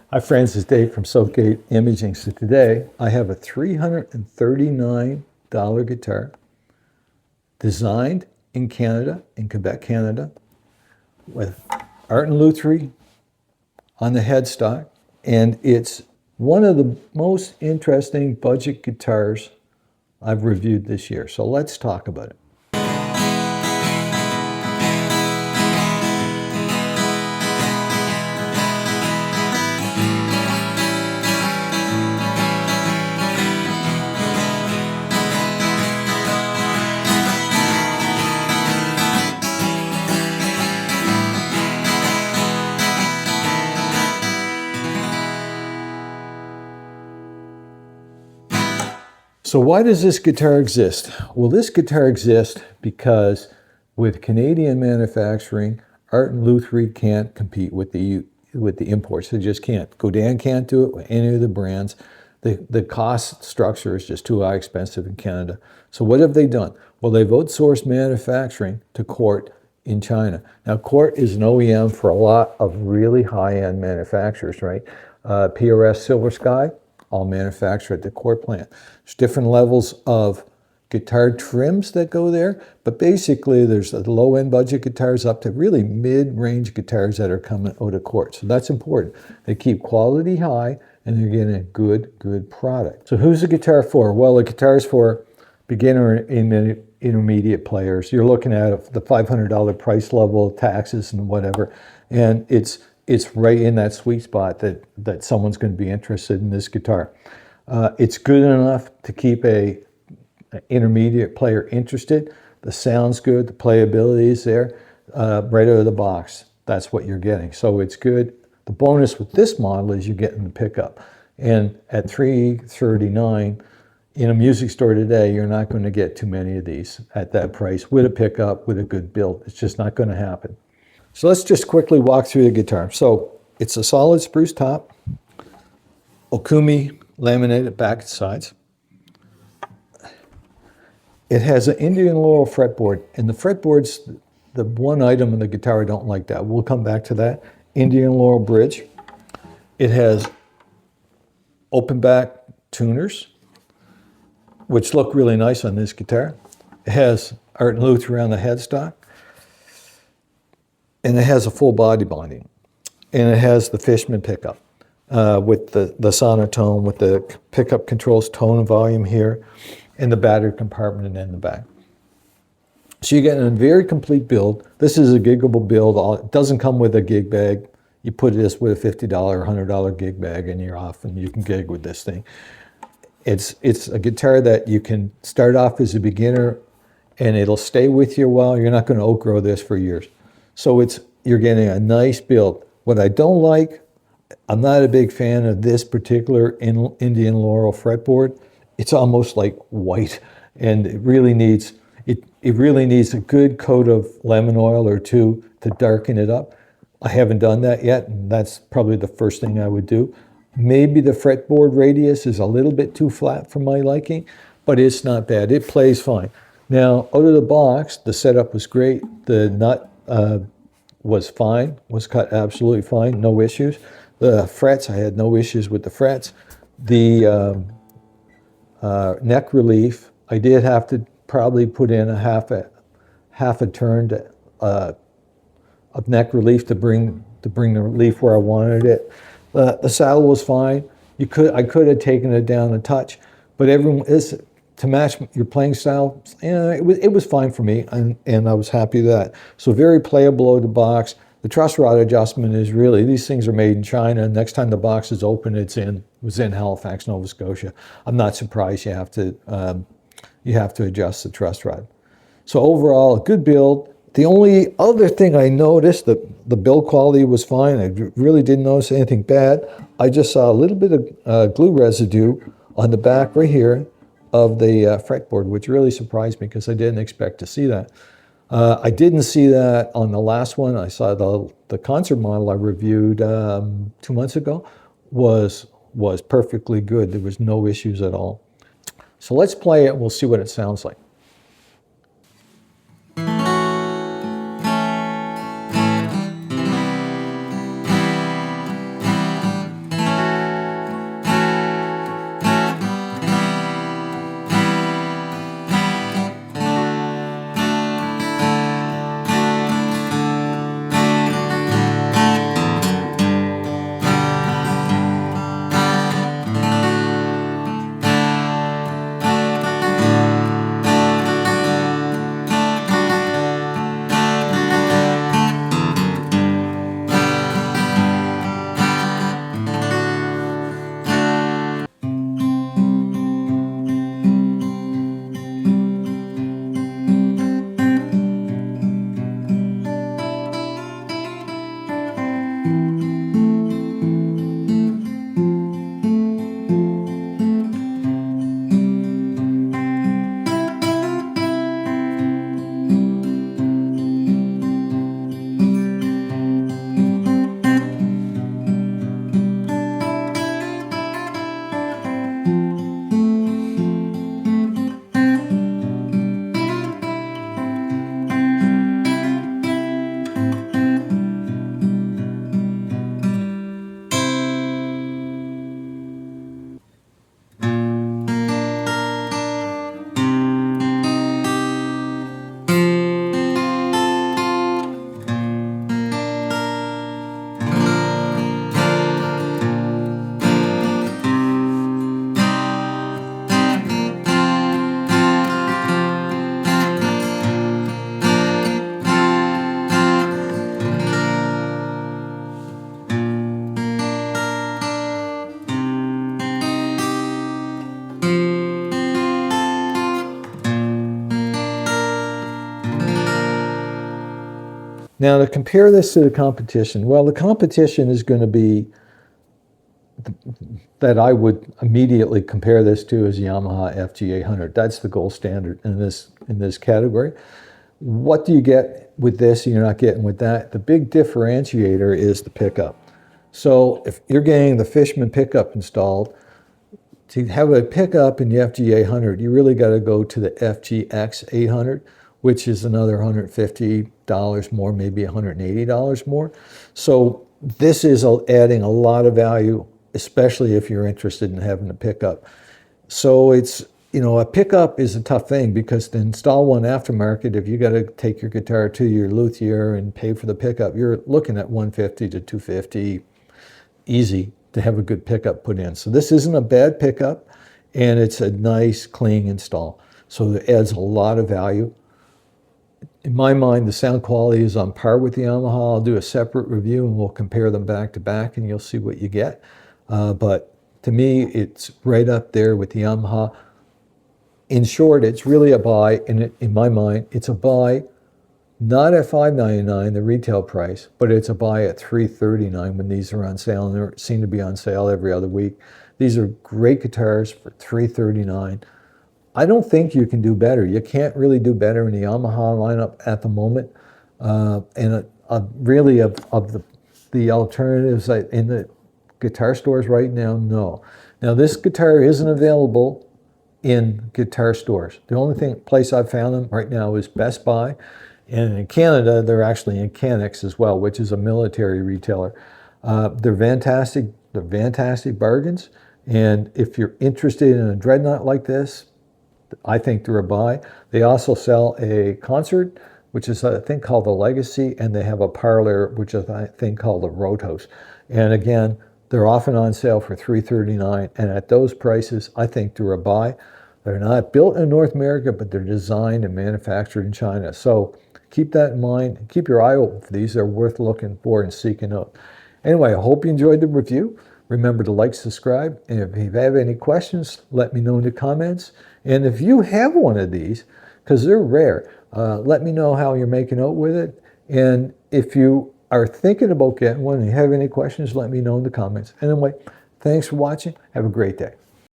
Hi friends, it's Dave from Soakgate Imaging. So today I have a $339 guitar designed in Canada, in Quebec, Canada, with Art Lutherie on the headstock. And it's one of the most interesting budget guitars I've reviewed this year. So let's talk about it. So why does this guitar exist? Well, this guitar exists because with Canadian manufacturing, Art Lutherie can't compete with the imports. They just can't. Godin can't do it with any of the brands. The cost structure is just too expensive in Canada. So what have they done? Well, they've outsourced manufacturing to Cort in China. Now, Cort is an OEM for a lot of really high-end manufacturers, right? PRS Silver Sky, all manufactured at the Cort plant. There's different levels of guitar trims that go there, but basically there's low-end budget guitars up to really mid-range guitars that are coming out of Cort. So that's important. They keep quality high and they're getting a good product. So who's the guitar for? Well, the guitar is for beginner and intermediate players. You're looking at the $500 price level, taxes and whatever, and it's right in that sweet spot that someone's going to be interested in this guitar. It's good enough to keep an intermediate player interested. The sound's good, the playability is there, right out of the box. That's what you're getting. So it's good. The bonus with this model is you're getting the pickup. And at $339 in a music store today, you're not going to get too many of these at that price with a pickup, with a good build. It's just not going to happen. So let's just quickly walk through the guitar. So it's a solid spruce top, Okumi laminated back and sides. It has an Indian Laurel fretboard, and the fretboard's the one item in the guitar I don't like that. We'll come back to that. Indian Laurel bridge. It has open back tuners, which look really nice on this guitar. It has Art Lutherie on the headstock. And it has a full body binding. And it has the Fishman pickup with the sonotone, with the pickup controls tone and volume here, and the battery compartment in the back. So you're getting a very complete build. This is a giggable build. It doesn't come with a gig bag. You put this with a $50 or $100 gig bag and you're off and you can gig with this thing. It's a guitar that you can start off as a beginner and it'll stay with you a while. You're not going to outgrow this for years. So you're getting a nice build. What I don't like, I'm not a big fan of this particular Indian Laurel fretboard. It's almost like white, and it really needs a good coat of lemon oil or two to darken it up. I haven't done that yet, and that's probably the first thing I would do. Maybe the fretboard radius is a little bit too flat for my liking, but it's not bad. It plays fine. Now, out of the box, the setup was great. The nut was fine, was cut absolutely fine, no issues. The frets, I had no issues with the frets. The neck relief, I did have to probably put in a half a turn of neck relief to bring the relief where I wanted it. The saddle was fine. I could have taken it down a touch, but to match your playing style, it was fine for me, and I was happy with that. So very playable out of the box. The truss rod adjustment is really, these things are made in China. Next time the box is open, it was in Halifax, Nova Scotia. I'm not surprised you have to adjust the truss rod. So overall, a good build. The only other thing I noticed, the build quality was fine. I really didn't notice anything bad. I just saw a little bit of glue residue on the back right here of the fretboard, which really surprised me because I didn't expect to see that. I didn't see that on the last one. I saw the concert model I reviewed 2 months ago was perfectly good. There was no issues at all. So let's play it and we'll see what it sounds like. Now, to compare this to the competition, well, the competition is going to be that I would immediately compare this to is Yamaha FG800. That's the gold standard in this category. What do you get with this and you're not getting with that? The big differentiator is the pickup. So if you're getting the Fishman pickup installed, to have a pickup in the FG800, you really got to go to the FGX800, which is another $150 more, maybe $180 more. So this is adding a lot of value, especially if you're interested in having a pickup. So it's, a pickup is a tough thing because to install one aftermarket, if you got to take your guitar to your luthier and pay for the pickup, you're looking at $150 to $250 easy to have a good pickup put in. So this isn't a bad pickup, and it's a nice, clean install. So it adds a lot of value. In my mind, the sound quality is on par with the Yamaha. I'll do a separate review and we'll compare them back to back and you'll see what you get. But to me, it's right up there with the Yamaha. In short, it's really a buy, and in my mind, it's a buy not at $599, the retail price, but it's a buy at $339 when these are on sale, and they seem to be on sale every other week. These are great guitars for $339. I don't think you can do better. You can't really do better in the Yamaha lineup at the moment. And really of the alternatives in the guitar stores right now, no. Now this guitar isn't available in guitar stores. The only place I've found them right now is Best Buy. And in Canada, they're actually in Acoustics as well, which is a military retailer. They're fantastic. They're fantastic bargains. And if you're interested in a dreadnought like this, I think they're a buy. They also sell a concert, which is a thing called the Legacy, and they have a parlor, which is a thing called the Roadhouse. And again, they're often on sale for $339, and at those prices, I think they're a buy. They're not built in North America, but they're designed and manufactured in China. So keep that in mind. Keep your eye open for these. They're worth looking for and seeking out. Anyway, I hope you enjoyed the review. Remember to like, subscribe, and if you have any questions, let me know in the comments. And if you have one of these, because they're rare, let me know how you're making out with it. And if you are thinking about getting one and you have any questions, let me know in the comments. Anyway, thanks for watching. Have a great day.